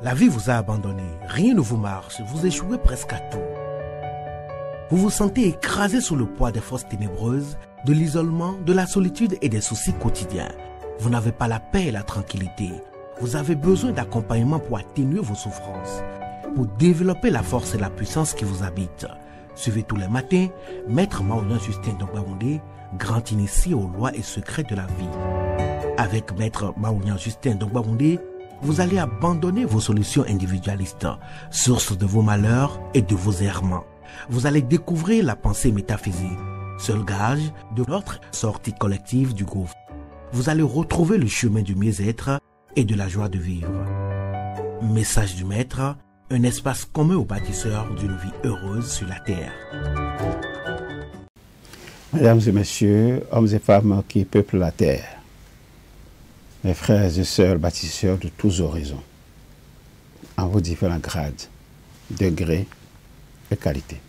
La vie vous a abandonné, rien ne vous marche, vous échouez presque à tout. Vous vous sentez écrasé sous le poids des forces ténébreuses, de l'isolement, de la solitude et des soucis quotidiens. Vous n'avez pas la paix et la tranquillité. Vous avez besoin d'accompagnement pour atténuer vos souffrances, pour développer la force et la puissance qui vous habitent. Suivez tous les matins Maître Maoulian Justin Dongbaoundé, grand initié aux lois et secrets de la vie. Avec Maître Maoulian Justin Dongbaoundé, vous allez abandonner vos solutions individualistes, source de vos malheurs et de vos errements. Vous allez découvrir la pensée métaphysique, seul gage de notre sortie collective du gouffre. Vous allez retrouver le chemin du mieux-être et de la joie de vivre. Message du Maître, un espace commun aux bâtisseurs d'une vie heureuse sur la terre. Mesdames et messieurs, hommes et femmes qui peuplent la terre, mes frères et sœurs bâtisseurs de tous horizons, en vos différents grades, degrés et qualités.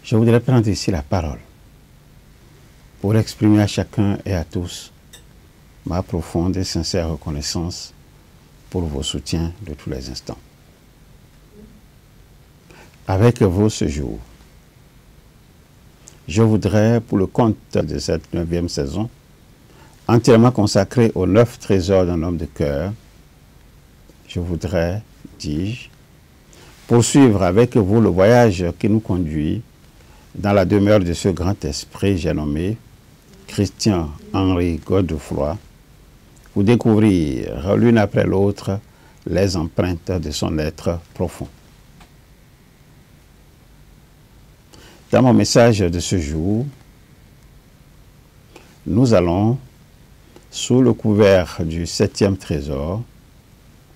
Je voudrais prendre ici la parole pour exprimer à chacun et à tous ma profonde et sincère reconnaissance pour vos soutiens de tous les instants. Avec vous ce jour, je voudrais, pour le compte de cette 9e saison, entièrement consacrée aux 9 trésors d'un homme de cœur, je voudrais, dis-je, poursuivre avec vous le voyage qui nous conduit dans la demeure de ce grand esprit, j'ai nommé Christian-Henri Godefroy, pour découvrir l'une après l'autre les empreintes de son être profond. Dans mon message de ce jour, nous allons, sous le couvert du 7e trésor,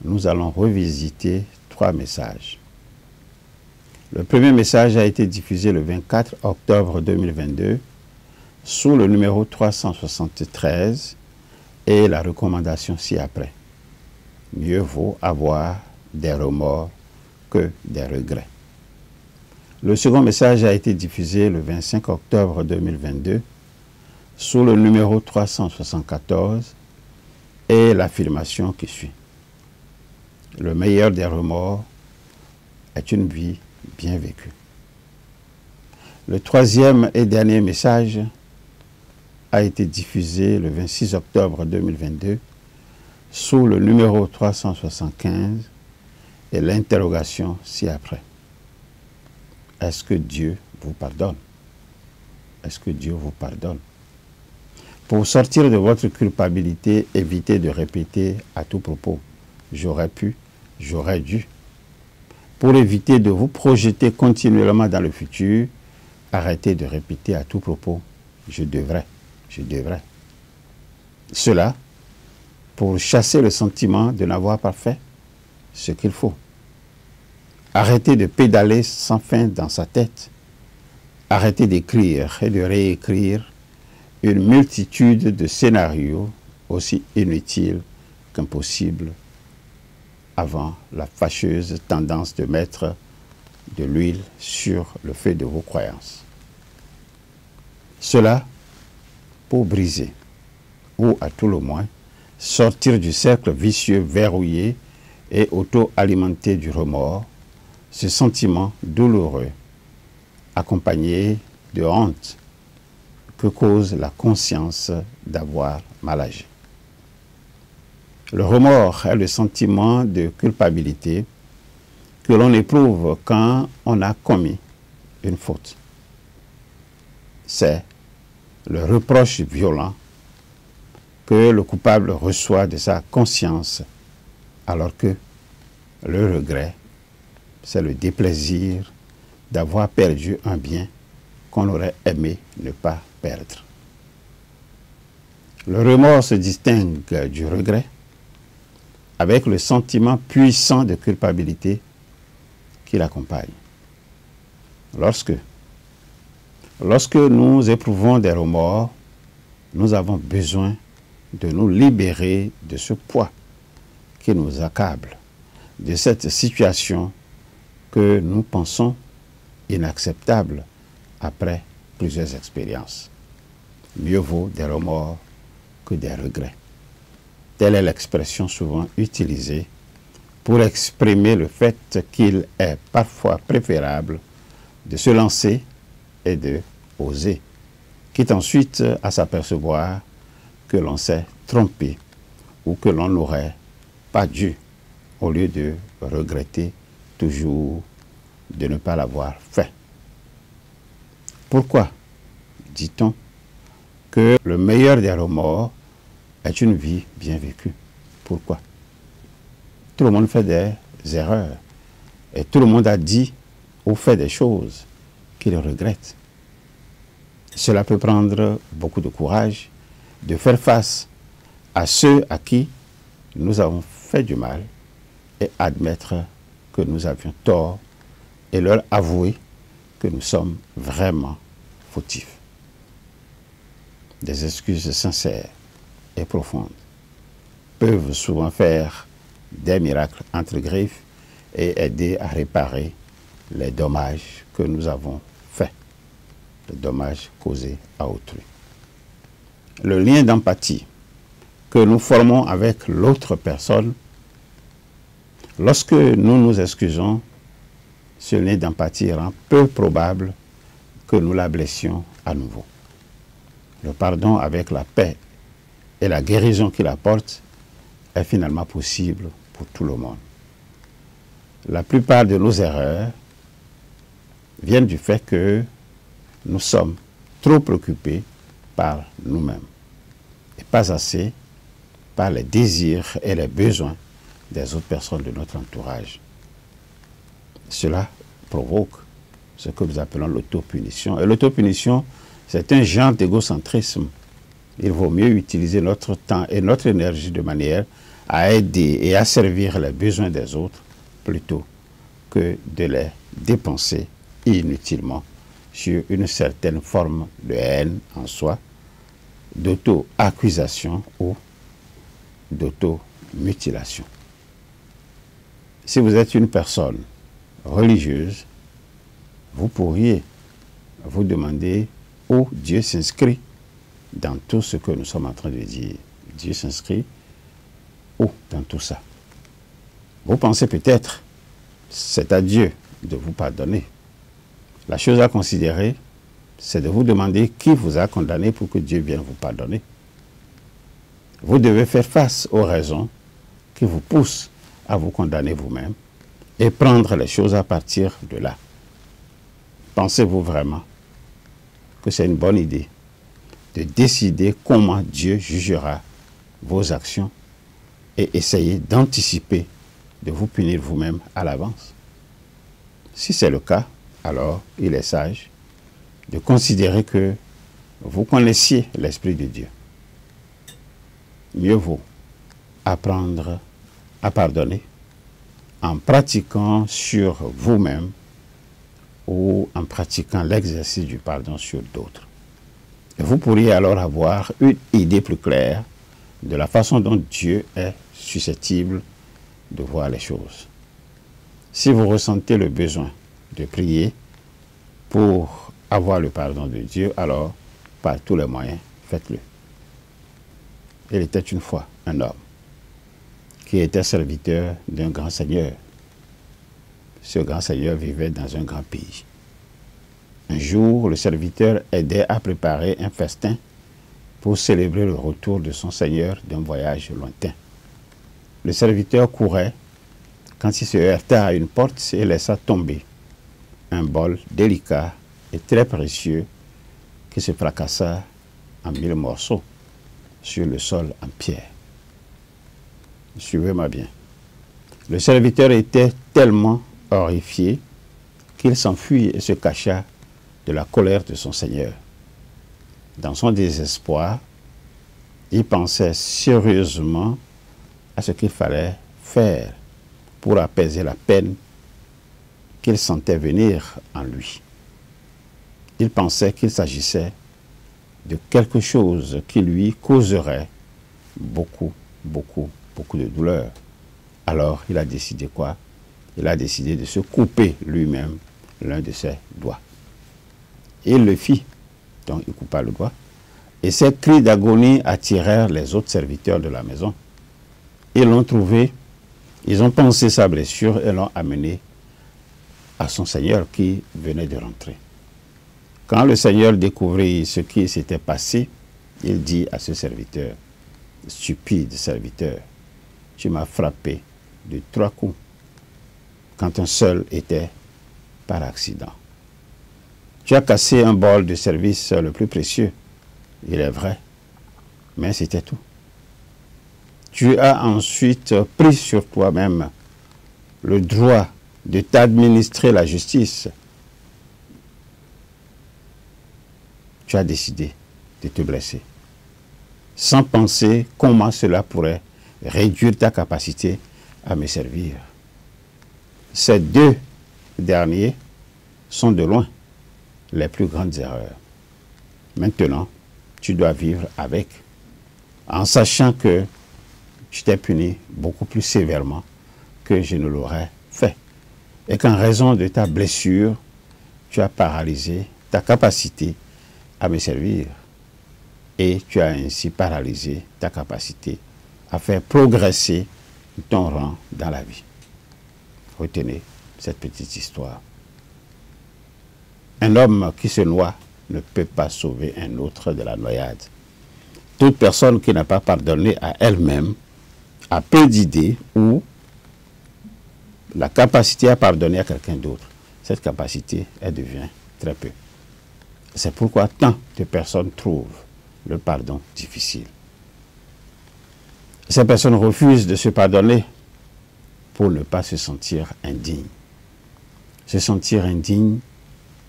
nous allons revisiter 3 messages. Le premier message a été diffusé le 24 octobre 2022 sous le numéro 373 et la recommandation ci-après. Mieux vaut avoir des remords que des regrets. Le second message a été diffusé le 25 octobre 2022 sous le numéro 374 et l'affirmation qui suit. Le meilleur des remords est une vie bien vécue. Le troisième et dernier message a été diffusé le 26 octobre 2022 sous le numéro 375 et l'interrogation ci-après. Est-ce que Dieu vous pardonne? Est-ce que Dieu vous pardonne? Pour sortir de votre culpabilité, évitez de répéter à tout propos « j'aurais pu, j'aurais dû ». Pour éviter de vous projeter continuellement dans le futur, arrêtez de répéter à tout propos « je devrais, je devrais ». Cela pour chasser le sentiment de n'avoir pas fait ce qu'il faut. Arrêtez de pédaler sans fin dans sa tête. Arrêtez d'écrire et de réécrire une multitude de scénarios aussi inutiles qu'impossibles avant la fâcheuse tendance de mettre de l'huile sur le feu de vos croyances. Cela pour briser, ou à tout le moins, sortir du cercle vicieux verrouillé et auto-alimenté du remords, ce sentiment douloureux, accompagné de honte que cause la conscience d'avoir mal agi. Le remords est le sentiment de culpabilité que l'on éprouve quand on a commis une faute. C'est le reproche violent que le coupable reçoit de sa conscience, alors que le regret, c'est le déplaisir d'avoir perdu un bien qu'on aurait aimé ne pas perdre. Le remords se distingue du regret avec le sentiment puissant de culpabilité qui l'accompagne. Lorsque nous éprouvons des remords, nous avons besoin de nous libérer de ce poids qui nous accable, de cette situation que nous pensons inacceptable après plusieurs expériences. Mieux vaut des remords que des regrets. Telle est l'expression souvent utilisée pour exprimer le fait qu'il est parfois préférable de se lancer et de oser, quitte ensuite à s'apercevoir que l'on s'est trompé ou que l'on n'aurait pas dû, au lieu de regretter toujours de ne pas l'avoir fait. Pourquoi dit-on que le meilleur des remords est une vie bien vécue? Pourquoi? Tout le monde fait des erreurs et tout le monde a dit ou fait des choses qu'il regrette. Cela peut prendre beaucoup de courage de faire face à ceux à qui nous avons fait du mal et admettre que nous avions tort et leur avouer que nous sommes vraiment fautifs. Des excuses sincères et profondes peuvent souvent faire des miracles entre griffes et aider à réparer les dommages que nous avons faits, les dommages causés à autrui. Le lien d'empathie que nous formons avec l'autre personne, lorsque nous nous excusons, ce lien d'empathie rend peu probable que nous la blessions à nouveau. Le pardon avec la paix et la guérison qu'il apporte est finalement possible pour tout le monde. La plupart de nos erreurs viennent du fait que nous sommes trop préoccupés par nous-mêmes et pas assez par les désirs et les besoins des autres personnes de notre entourage. Cela provoque ce que nous appelons l'autopunition. Et l'autopunition, c'est un genre d'égocentrisme. Il vaut mieux utiliser notre temps et notre énergie de manière à aider et à servir les besoins des autres plutôt que de les dépenser inutilement sur une certaine forme de haine en soi, d'auto-accusation ou d'auto-mutilation. Si vous êtes une personne religieuse, vous pourriez vous demander où Dieu s'inscrit dans tout ce que nous sommes en train de dire. Dieu s'inscrit où dans tout ça? Vous pensez peut-être, c'est à Dieu de vous pardonner. La chose à considérer, c'est de vous demander qui vous a condamné pour que Dieu vienne vous pardonner. Vous devez faire face aux raisons qui vous poussent à vous condamner vous-même et prendre les choses à partir de là. Pensez-vous vraiment que c'est une bonne idée de décider comment Dieu jugera vos actions et essayer d'anticiper, de vous punir vous-même à l'avance? Si c'est le cas, alors il est sage de considérer que vous connaissiez l'Esprit de Dieu. Mieux vaut apprendre à pardonner en pratiquant sur vous-même ou en pratiquant l'exercice du pardon sur d'autres. Et vous pourriez alors avoir une idée plus claire de la façon dont Dieu est susceptible de voir les choses. Si vous ressentez le besoin de prier pour avoir le pardon de Dieu, alors par tous les moyens, faites-le. Il était une fois un homme qui était serviteur d'un grand seigneur. Ce grand seigneur vivait dans un grand pays. Un jour, le serviteur aidait à préparer un festin pour célébrer le retour de son seigneur d'un voyage lointain. Le serviteur courait quand il se heurta à une porte et laissa tomber un bol délicat et très précieux qui se fracassa en 1000 morceaux sur le sol en pierre. Suivez-moi bien. Le serviteur était tellement horrifié qu'il s'enfuit et se cacha de la colère de son Seigneur. Dans son désespoir, il pensait sérieusement à ce qu'il fallait faire pour apaiser la peine qu'il sentait venir en lui. Il pensait qu'il s'agissait de quelque chose qui lui causerait beaucoup de douleur. Alors, il a décidé quoi? Il a décidé de se couper lui-même l'un de ses doigts. Il le fit, donc il coupa le doigt, et ses cris d'agonie attirèrent les autres serviteurs de la maison. Ils l'ont trouvé, ils ont pansé sa blessure et l'ont amené à son Seigneur qui venait de rentrer. Quand le Seigneur découvrit ce qui s'était passé, il dit à ce serviteur, « Stupide serviteur, tu m'as frappé de 3 coups, quand un seul était par accident. Tu as cassé un bol de service le plus précieux, il est vrai, mais c'était tout. Tu as ensuite pris sur toi-même le droit de t'administrer la justice. Tu as décidé de te blesser, sans penser comment cela pourrait réduire ta capacité à me servir. Ces 2 derniers sont de loin les plus grandes erreurs. Maintenant, tu dois vivre avec, en sachant que je t'ai puni beaucoup plus sévèrement que je ne l'aurais fait. Et qu'en raison de ta blessure, tu as paralysé ta capacité à me servir. Et tu as ainsi paralysé ta capacité à faire progresser ton rang dans la vie. Retenez cette petite histoire. Un homme qui se noie ne peut pas sauver un autre de la noyade. Toute personne qui n'a pas pardonné à elle-même a peu d'idées ou la capacité à pardonner à quelqu'un d'autre. Cette capacité, elle devient très peu. C'est pourquoi tant de personnes trouvent le pardon difficile. Ces personnes refusent de se pardonner pour ne pas se sentir indignes. Se sentir indigne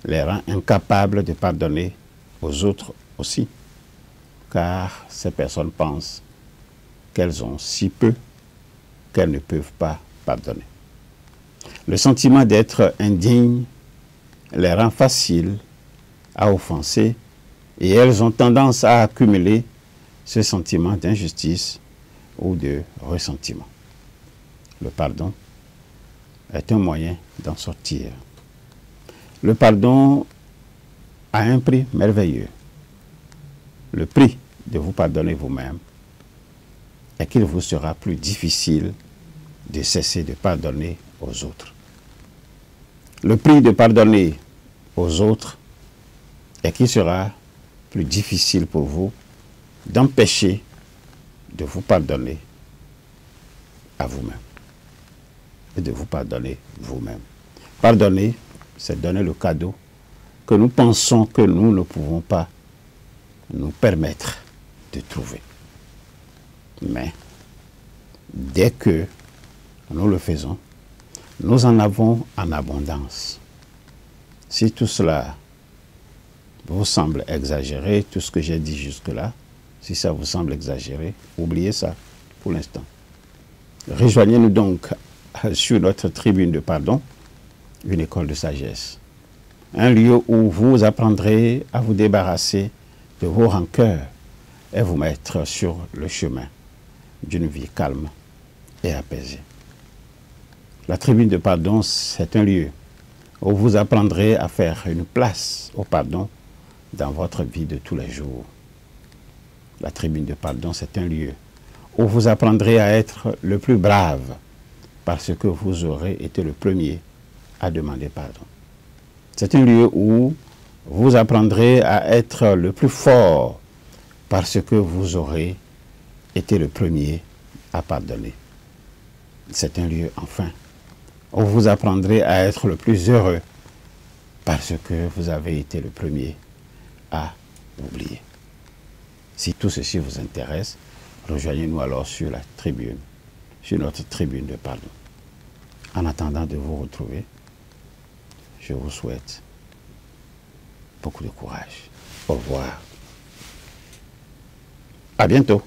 les rend incapables de pardonner aux autres aussi, car ces personnes pensent qu'elles ont si peu qu'elles ne peuvent pas pardonner. Le sentiment d'être indigne les rend faciles à offenser et elles ont tendance à accumuler ce sentiment d'injustice ou de ressentiment. Le pardon est un moyen d'en sortir. Le pardon a un prix merveilleux. Le prix de vous pardonner vous-même est qu'il vous sera plus difficile de cesser de pardonner aux autres. Le prix de pardonner aux autres est qu'il sera plus difficile pour vous d'empêcher de vous pardonner à vous-même et de vous pardonner vous-même. Pardonner, c'est donner le cadeau que nous pensons que nous ne pouvons pas nous permettre de trouver. Mais dès que nous le faisons, nous en avons en abondance. Si tout cela vous semble exagéré, tout ce que j'ai dit jusque-là, si ça vous semble exagéré, oubliez ça pour l'instant. Rejoignez-nous donc sur notre tribune de pardon, une école de sagesse. Un lieu où vous apprendrez à vous débarrasser de vos rancœurs et vous mettre sur le chemin d'une vie calme et apaisée. La tribune de pardon, c'est un lieu où vous apprendrez à faire une place au pardon dans votre vie de tous les jours. La tribune de pardon, c'est un lieu où vous apprendrez à être le plus brave parce que vous aurez été le premier à demander pardon. C'est un lieu où vous apprendrez à être le plus fort parce que vous aurez été le premier à pardonner. C'est un lieu, enfin, où vous apprendrez à être le plus heureux parce que vous avez été le premier à oublier. Si tout ceci vous intéresse, rejoignez-nous alors sur la tribune, sur notre tribune de pardon. En attendant de vous retrouver, je vous souhaite beaucoup de courage. Au revoir. À bientôt.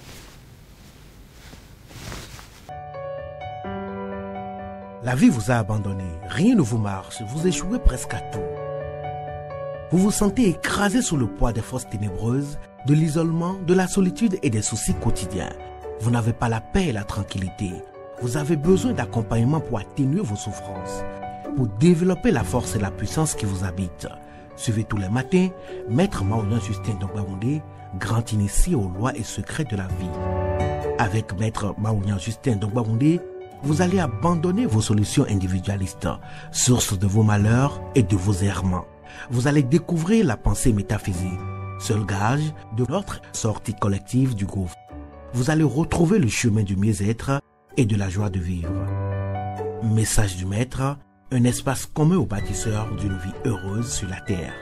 La vie vous a abandonné, rien ne vous marche, vous échouez presque à tout. Vous vous sentez écrasé sous le poids des forces ténébreuses, de l'isolement, de la solitude et des soucis quotidiens. Vous n'avez pas la paix et la tranquillité. Vous avez besoin d'accompagnement pour atténuer vos souffrances, pour développer la force et la puissance qui vous habitent. Suivez tous les matins Maître Maoulin Justin Dongbaoundé, grand initié aux lois et secrets de la vie. Avec Maître Maounia Justin Dongbaoundé, vous allez abandonner vos solutions individualistes, source de vos malheurs et de vos errements. Vous allez découvrir la pensée métaphysique, seul gage de notre sortie collective du gouffre. Vous allez retrouver le chemin du mieux-être et de la joie de vivre. Message du Maître, un espace commun aux bâtisseurs d'une vie heureuse sur la terre.